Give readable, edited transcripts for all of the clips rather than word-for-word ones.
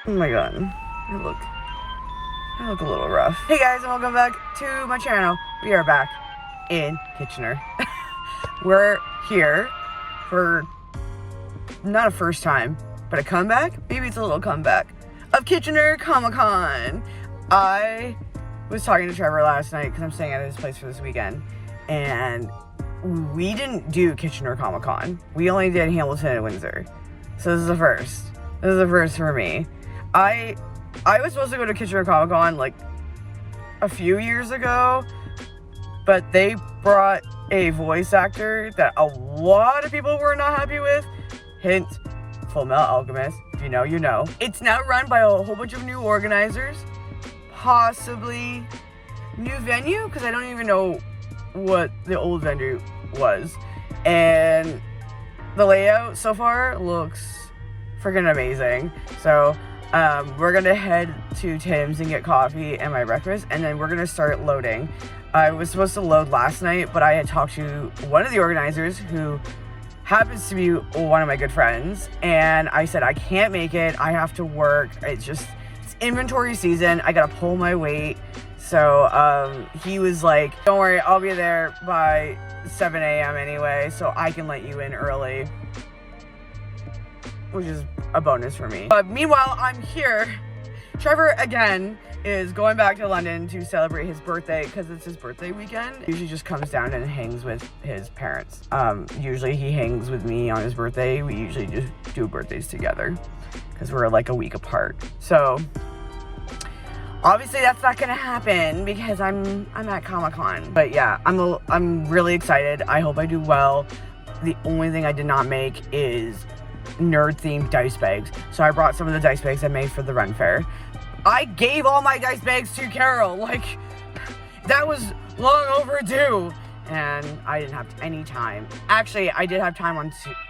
Oh my god, I look a little rough. Hey guys, and welcome back to my channel. We are back in Kitchener. We're here for not a first time, but a comeback. Maybe it's a little comeback of Kitchener Comic-Con. I was talking to Trevor last night because I'm staying at his place for this weekend, and we didn't do Kitchener Comic-Con. We only did Hamilton and Windsor. So this is the first. This is the first for me. I was supposed to go to Kitchener Comic-Con like a few years ago, but they brought a voice actor that a lot of people were not happy with. Hint, Full Metal Alchemist. If you know, you know. It's now run by a whole bunch of new organizers, possibly new venue, because I don't even know what the old venue was. And the layout so far looks freaking amazing. So we're gonna head to Tim's and get coffee and my breakfast, and then we're gonna start loading. I was supposed to load last night, but I had talked to one of the organizers who happens to be one of my good friends, and I said I can't make it. I have to work. It's inventory season. I gotta pull my weight. So he was like, don't worry, I'll be there by 7 a.m. anyway, so I can let you in early, which is a bonus for me. But meanwhile, I'm here. Trevor, again, is going back to London to celebrate his birthday because it's his birthday weekend. He usually just comes down and hangs with his parents. Usually he hangs with me on his birthday. We usually just do birthdays together because we're like a week apart. So obviously that's not gonna happen because I'm at Comic-Con. But yeah, I'm really excited. I hope I do well. The only thing I did not make is nerd-themed dice bags. So I brought some of the dice bags I made for the Ren Fair. I gave all my dice bags to Carol. Like, that was long overdue. And I didn't have any time. Actually, I did have time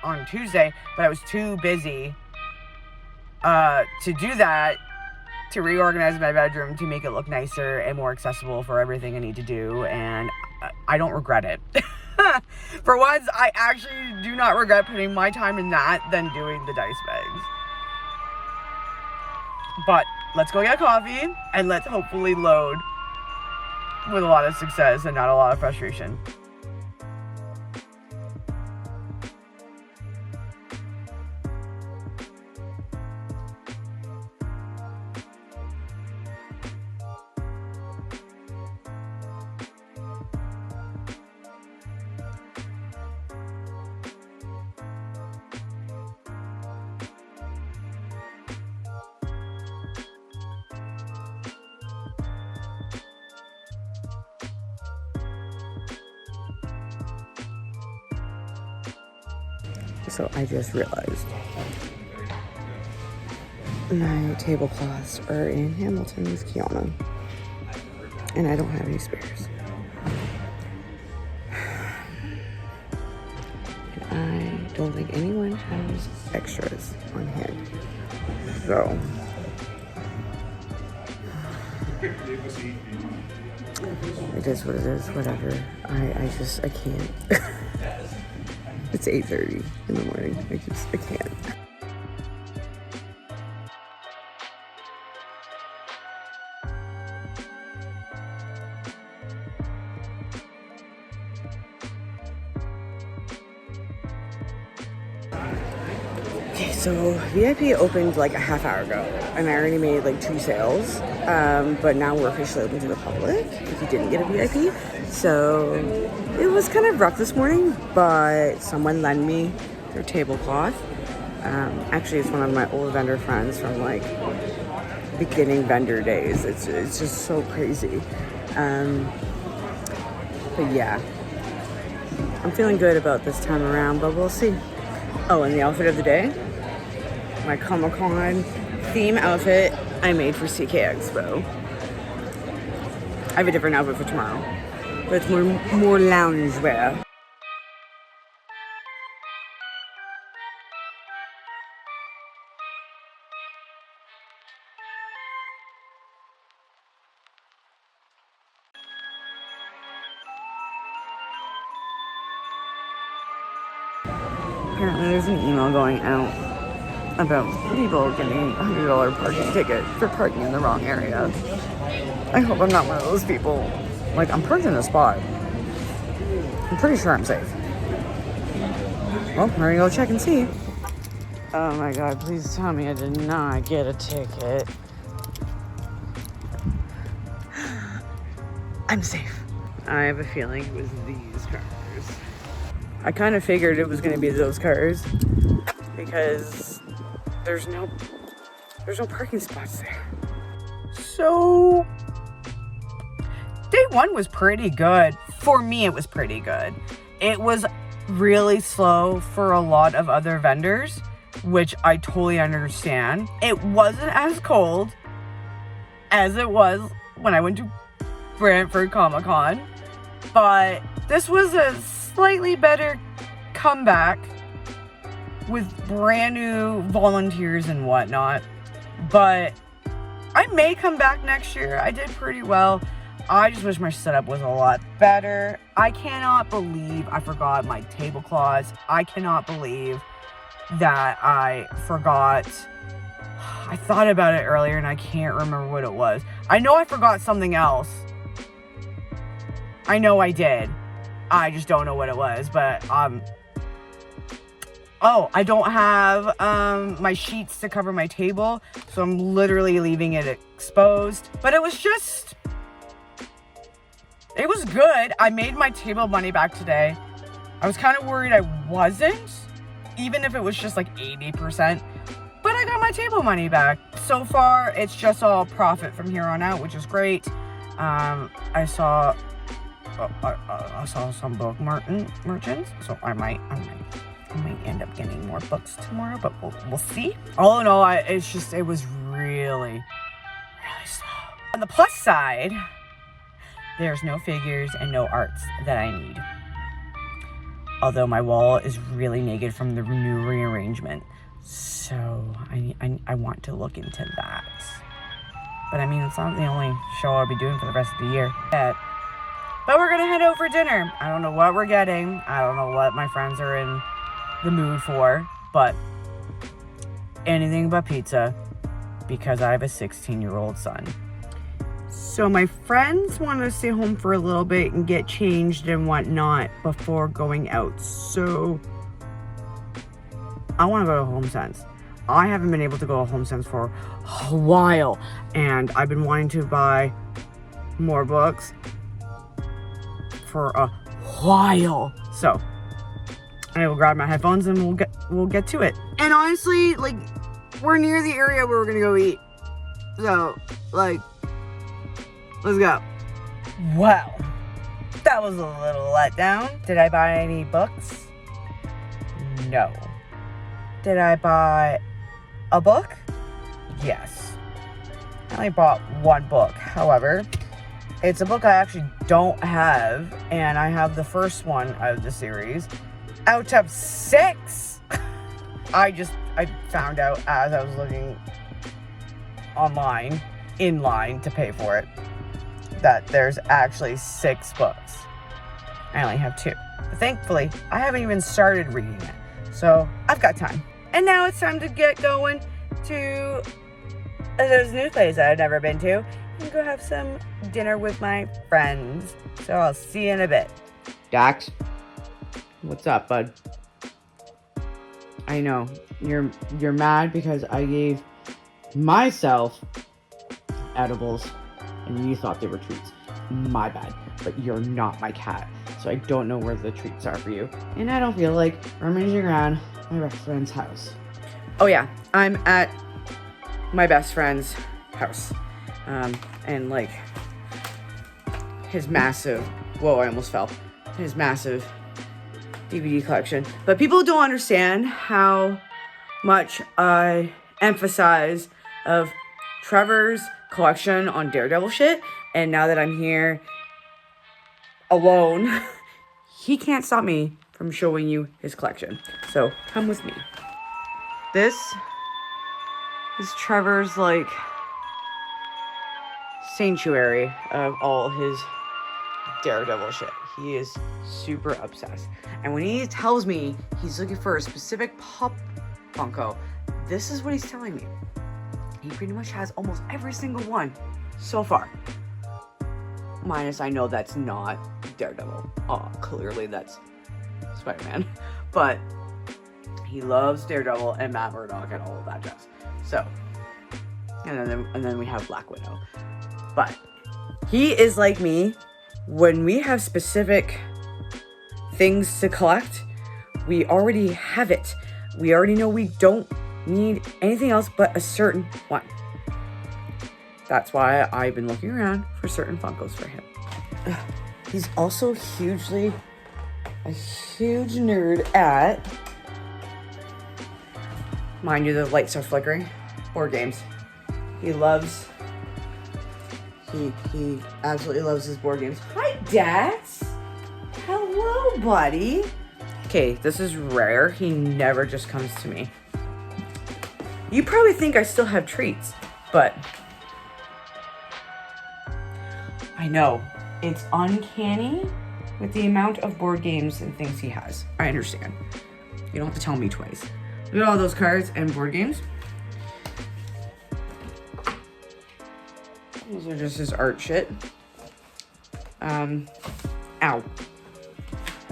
on Tuesday, but I was too busy to do that, to reorganize my bedroom to make it look nicer and more accessible for everything I need to do, and I don't regret it. For once, I actually do not regret putting my time in that than doing the dice bags. But let's go get coffee, and let's hopefully load with a lot of success and not a lot of frustration. So I just realized my tablecloths are in Hamilton's Kiana, and I don't have any spares. And I don't think anyone has extras on hand. So it is what it is, whatever. I can't. It's 8:30 in the morning. I can't. Okay, so VIP opened like a half hour ago, and I already made like 2 sales. But now we're officially open to the public if you didn't get a VIP. So it was kind of rough this morning, but someone lent me their tablecloth. Actually, it's one of my old vendor friends from like beginning vendor days. It's just so crazy. But yeah, I'm feeling good about this time around, but we'll see. Oh, and the outfit of the day, my Comic-Con theme outfit I made for CK Expo. I have a different outfit for tomorrow, but it's more loungewear. Apparently there's an email going out about people getting a $100 parking ticket for parking in the wrong area. I hope I'm not one of those people. Like, I'm parked in a spot. I'm pretty sure I'm safe. Well, we're gonna go check and see. Oh my God, please tell me I did not get a ticket. I'm safe. I have a feeling it was these cars. I kind of figured it was gonna be those cars because there's no parking spots there. So day one was pretty good. For me, it was pretty good. It was really slow for a lot of other vendors, which I totally understand. It wasn't as cold as it was when I went to Brantford Comic Con, but this was a slightly better comeback with brand new volunteers and whatnot. But I may come back next year. I did pretty well. I just wish my setup was a lot better. I cannot believe I forgot my tablecloths. I cannot believe that I forgot. I thought about it earlier and I can't remember what it was. I know I forgot something else. I know I did. I just don't know what it was, but oh, I don't have my sheets to cover my table, so I'm literally leaving it exposed. But it was good. I made my table money back today. I was kind of worried I wasn't, even if it was just like 80%, but I got my table money back. So far, it's just all profit from here on out, which is great. I saw some book merchants, so I might end up getting more books tomorrow, but we'll see. All in all, it was really slow. On the plus side, there's no figures and no arts that I need. Although my wall is really naked from the new rearrangement, so I want to look into that. But I mean, it's not the only show I'll be doing for the rest of the year. But we're gonna head out for dinner. I don't know what we're getting. I don't know what my friends are in the mood for, but anything but pizza, because I have a 16-year-old son. So my friends want to stay home for a little bit and get changed and whatnot before going out. So I want to go to Home Sense. I haven't been able to go to Home Sense for a while, and I've been wanting to buy more books for a while. So I will grab my headphones and we'll get to it. And honestly, like, we're near the area where we're gonna go eat. So, like, let's go. Wow, that was a little letdown. Did I buy any books? No. Did I buy a book? Yes. I only bought one book. However, it's a book I actually don't have, and I have the first one of the series out of 6. I found out as I was looking online, in line to pay for it, that there's actually 6 books. I only have 2. But thankfully, I haven't even started reading it, so I've got time. And now it's time to get going to those new places I've never been to and go have some dinner with my friends. So I'll see you in a bit. Dax, what's up, bud? I know you're mad because I gave myself edibles and you thought they were treats. My bad, but you're not my cat, so I don't know where the treats are for you, and I don't feel like rummaging around my best friend's house. Oh yeah, I'm at my best friend's house, and like his massive, whoa, I almost fell, his massive DVD collection. But people don't understand how much I emphasize of Trevor's collection on Daredevil shit, and now that I'm here alone, he can't stop me from showing you his collection. So come with me. This is Trevor's like sanctuary of all his Daredevil shit. He is super obsessed. And when he tells me he's looking for a specific Pop Funko, this is what he's telling me. He pretty much has almost every single one so far. Minus, I know that's not Daredevil. Oh, clearly that's Spider-Man. But he loves Daredevil and Matt Murdock and all of that jazz. So, and then we have Black Widow. But he is like me. When we have specific things to collect, we already have it. We already know we don't need anything else but a certain one. That's why I've been looking around for certain Funkos for him. He's also a huge nerd at, mind you, the lights are flickering, board games. He absolutely loves his board games. Hi, Dax. Hello, buddy. Okay, this is rare. He never just comes to me. You probably think I still have treats, but I know. It's uncanny with the amount of board games and things he has. I understand. You don't have to tell me twice. Look at all those cards and board games. Those are just his art shit. Ow.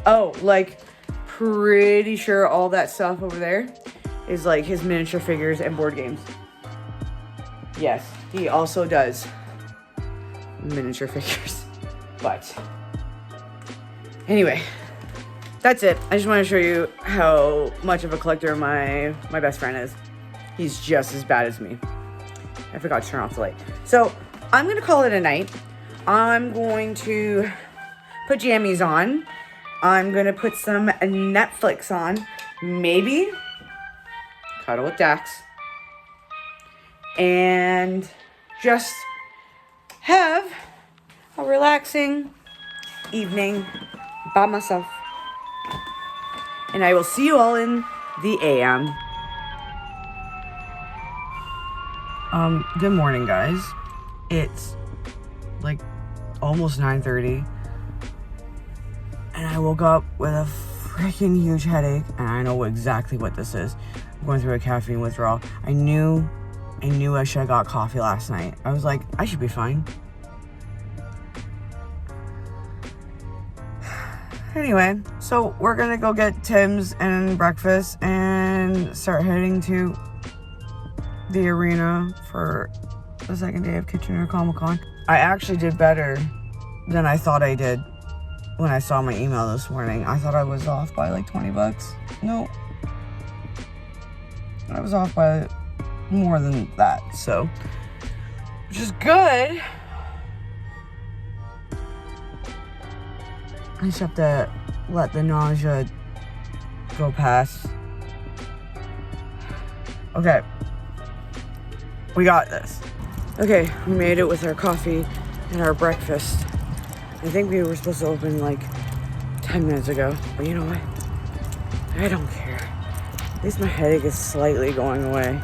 Oh, like, pretty sure all that stuff over there is like his miniature figures and board games. Yes, he also does miniature figures. But anyway, that's it. I just want to show you how much of a collector my best friend is. He's just as bad as me. I forgot to turn off the light. So I'm going to call it a night. I'm going to put jammies on. I'm going to put some Netflix on. Maybe cuddle with Dax. And just have a relaxing evening by myself. And I will see you all in the AM. Good morning, guys. It's like almost 9:30. And I woke up with a freaking huge headache. And I know exactly what this is. I'm going through a caffeine withdrawal. I knew I should have got coffee last night. I was like, I should be fine. Anyway, so we're gonna go get Tim's and breakfast and start heading to the arena for the second day of Kitchener Comic-Con. I actually did better than I thought I did when I saw my email this morning. I thought I was off by like 20 bucks. No. I was off by more than that, so, which is good. I just have to let the nausea go past. Okay. We got this. Okay, we made it with our coffee and our breakfast. I think we were supposed to open like 10 minutes ago, but you know what? I don't care. At least my headache is slightly going away.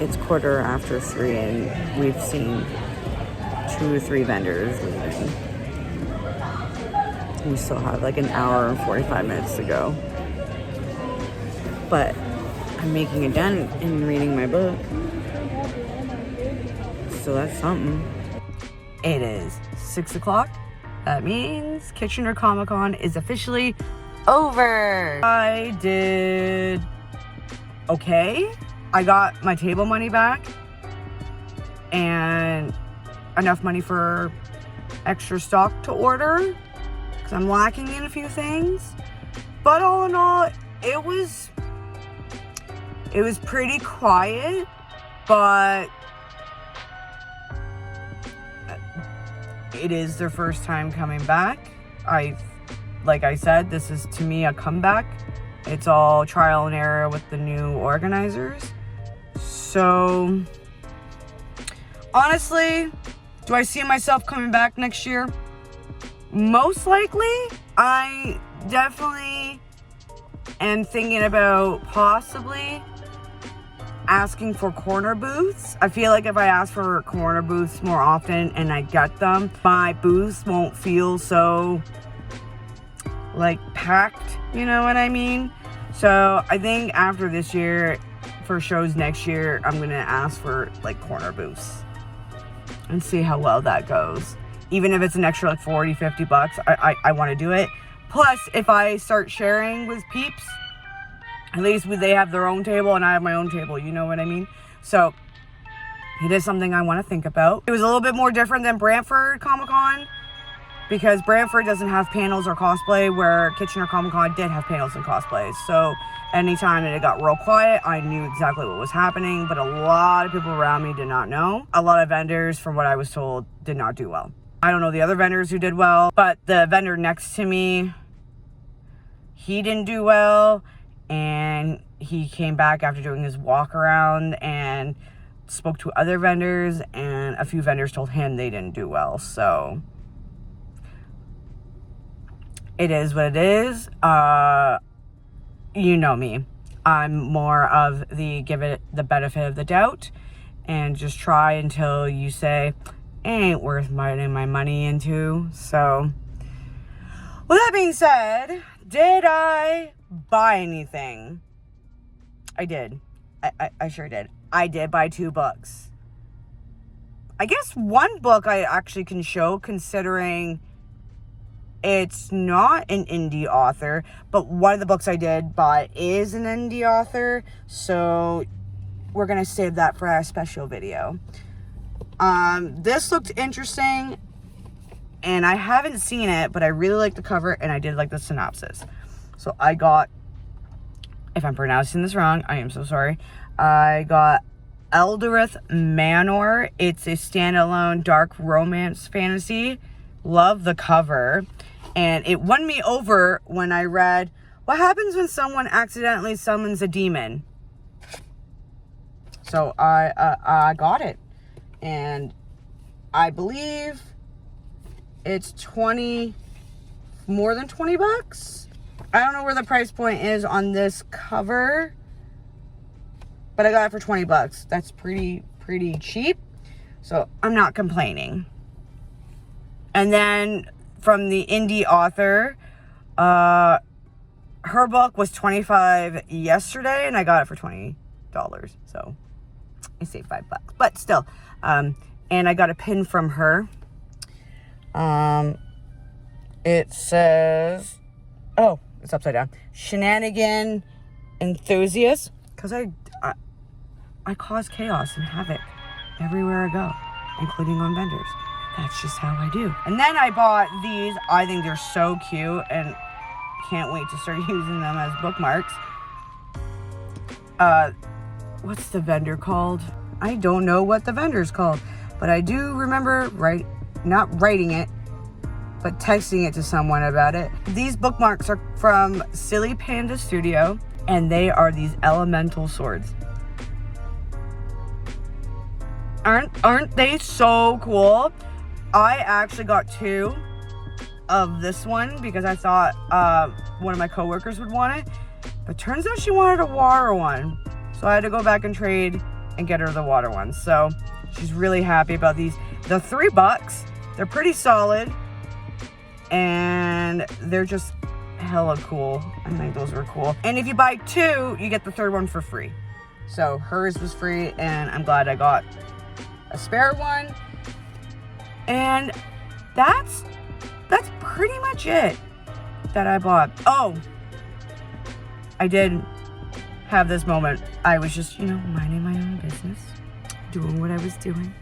It's 3:15 and we've seen 2 or 3 vendors leaving. We still have like an hour and 45 minutes to go. But I'm making a dent in reading my book. So that's something. It is 6 o'clock. That means Kitchener Comic Con is officially over. I did okay. I got my table money back and enough money for extra stock to order because I'm lacking in a few things. But all in all, it was pretty quiet, but it is their first time coming back. Like I said, this is to me a comeback. It's all trial and error with the new organizers. So, honestly, do I see myself coming back next year? Most likely. I definitely am thinking about possibly asking for corner booths. I feel like if I ask for corner booths more often and I get them, my booths won't feel so like packed, you know what I mean? So I think after this year, for shows next year, I'm gonna ask for like corner booths and see how well that goes. Even if it's an extra like 40, 50 bucks, I want to do it. Plus, if I start sharing with peeps, at least they have their own table and I have my own table, you know what I mean? So it is something I want to think about. It was a little bit more different than Brantford Comic Con because Brantford doesn't have panels or cosplay, where Kitchener Comic Con did have panels and cosplays. So anytime that it got real quiet, I knew exactly what was happening, but a lot of people around me did not know. A lot of vendors, from what I was told, did not do well. I don't know the other vendors who did well, but the vendor next to me, he didn't do well. And he came back after doing his walk around and spoke to other vendors, and a few vendors told him they didn't do well. So it is what it is. You know me. I'm more of the give it the benefit of the doubt and just try until you say, it ain't worth putting my money into. So with that being said, did I buy anything? I did. I sure did. I did buy 2 books. I guess one book I actually can show, considering it's not an indie author, but one of the books I did buy is an indie author, so we're gonna save that for our special video. This looked interesting, and I haven't seen it, but I really like the cover and I did like the synopsis. So I got, if I'm pronouncing this wrong, I am so sorry. I got Eldereth Manor. It's a standalone dark romance fantasy. Love the cover. And it won me over when I read, what happens when someone accidentally summons a demon? So I got it. And I believe it's more than 20 bucks. I don't know where the price point is on this cover, but I got it for 20 bucks. That's pretty cheap. So I'm not complaining. And then from the indie author, her book was $25 yesterday, and I got it for $20. So I saved $5, but still. And I got a pin from her. It says, oh, it's upside down. Shenanigan enthusiast, because I cause chaos and havoc everywhere I go, including on vendors. That's just how I do. And then I bought these. I think they're so cute and can't wait to start using them as bookmarks. What's the vendor called? I don't know what the vendor's called, but I do remember not writing it, but texting it to someone about it. These bookmarks are from Silly Panda Studio, and they are these elemental swords. Aren't they so cool? I actually got 2 of this one because I thought one of my coworkers would want it, but turns out she wanted a water one. So I had to go back and trade and get her the water ones. So she's really happy about these. The $3, they're pretty solid, and they're just hella cool. I think those were cool. And if you buy 2, you get the 3rd one for free. So hers was free, and I'm glad I got a spare one. And that's pretty much it that I bought. Oh, I did have this moment. I was just, minding my own business, doing what I was doing.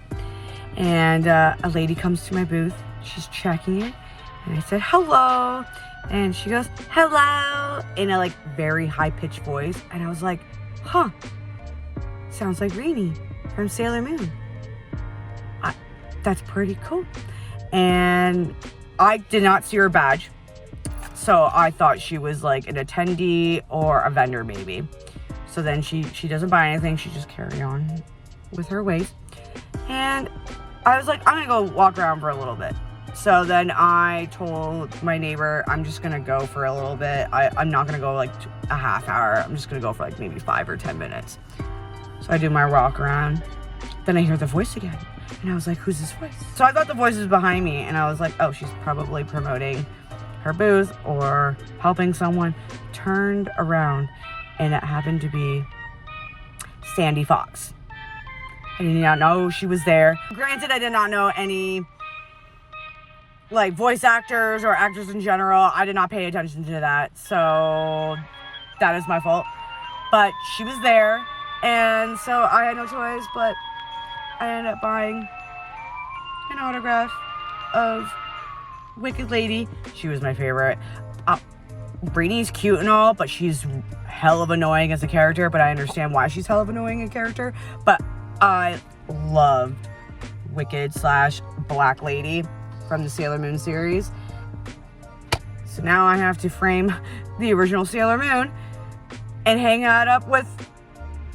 And a lady comes to my booth. She's checking it. And I said, hello. And she goes, hello, in a very high-pitched voice. And I was like, huh, sounds like Rini from Sailor Moon. That's pretty cool. And I did not see her badge. So I thought she was an attendee or a vendor maybe. So then she doesn't buy anything. She just carry on with her ways. And I was like, I'm gonna go walk around for a little bit. So then I told my neighbor, I'm just gonna go for a little bit. I'm not gonna go a half hour. I'm just gonna go for maybe 5 or 10 minutes. So I do my walk around. Then I hear the voice again. And I was like, who's this voice? So I thought the voice was behind me. And I was like, oh, she's probably promoting her booth or helping someone. Turned around, and it happened to be Sandy Fox. I did not know she was there. Granted, I did not know any voice actors or actors in general. I did not pay attention to that, so that is my fault. But she was there, and so I had no choice, but I ended up buying an autograph of Wicked Lady. She was my favorite. Brini's cute and all, but she's hell of annoying as a character, but I understand why she's hell of annoying a character. But I loved Wicked / Black Lady from the Sailor Moon series. So now I have to frame the original Sailor Moon and hang that up with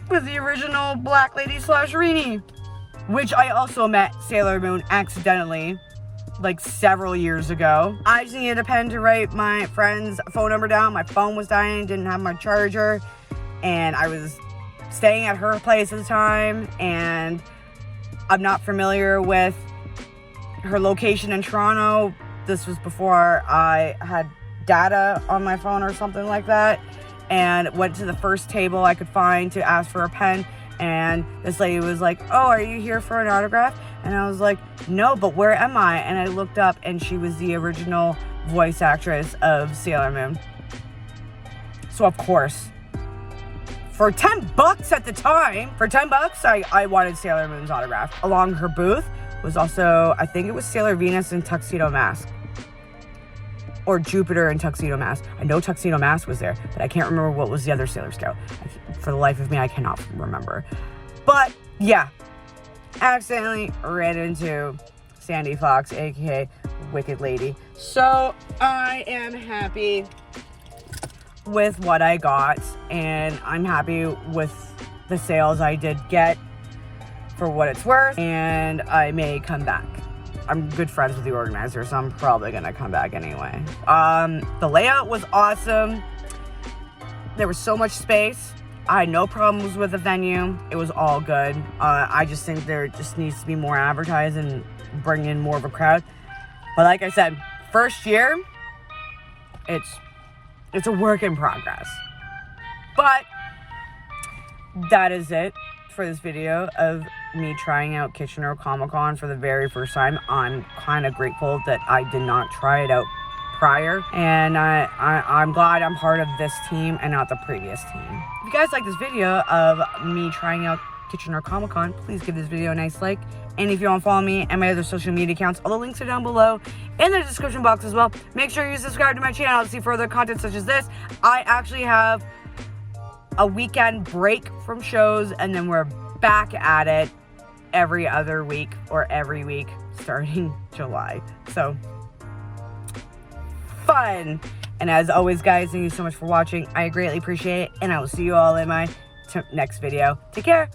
the original Black Lady / Rini, which I also met Sailor Moon accidentally several years ago. I just needed a pen to write my friend's phone number down. My phone was dying, didn't have my charger, and I was staying at her place at the time, and I'm not familiar with her location in Toronto. This was before I had data on my phone or something like that, and went to the first table I could find to ask for a pen, and this lady was like, oh, are you here for an autograph? And I was like, no, but where am I? And I looked up, and she was the original voice actress of Sailor Moon. So of course, for $10 at the time, I wanted Sailor Moon's autograph. Along her booth was also, I think it was Sailor Venus in Tuxedo Mask. Or Jupiter in Tuxedo Mask. I know Tuxedo Mask was there, but I can't remember what was the other Sailor Scout. For the life of me, I cannot remember. But yeah, accidentally ran into Sandy Fox, aka Wicked Lady. So I am happy with what I got, and I'm happy with the sales I did get for what it's worth, and I may come back. I'm good friends with the organizer, so I'm probably gonna come back anyway. The layout was awesome. There was so much space. I had no problems with the venue. It was all good. I just think there just needs to be more advertising and bring in more of a crowd. But like I said, first year, it's a work in progress. But that is it for this video of me trying out Kitchener Comic-Con for the very first time. I'm kind of grateful that I did not try it out prior, and I'm glad I'm part of this team and not the previous team. If you guys like this video of me trying out Kitchener Comic-Con, please give this video a nice like. And if you want to follow me and my other social media accounts, all the links are down below in the description box as well. Make sure you subscribe to my channel to see further content such as this. I actually have a weekend break from shows, and then we're back at it every other week or every week starting July. So fun. And as always, guys, thank you so much for watching. I greatly appreciate it, and I will see you all in my next video. Take care.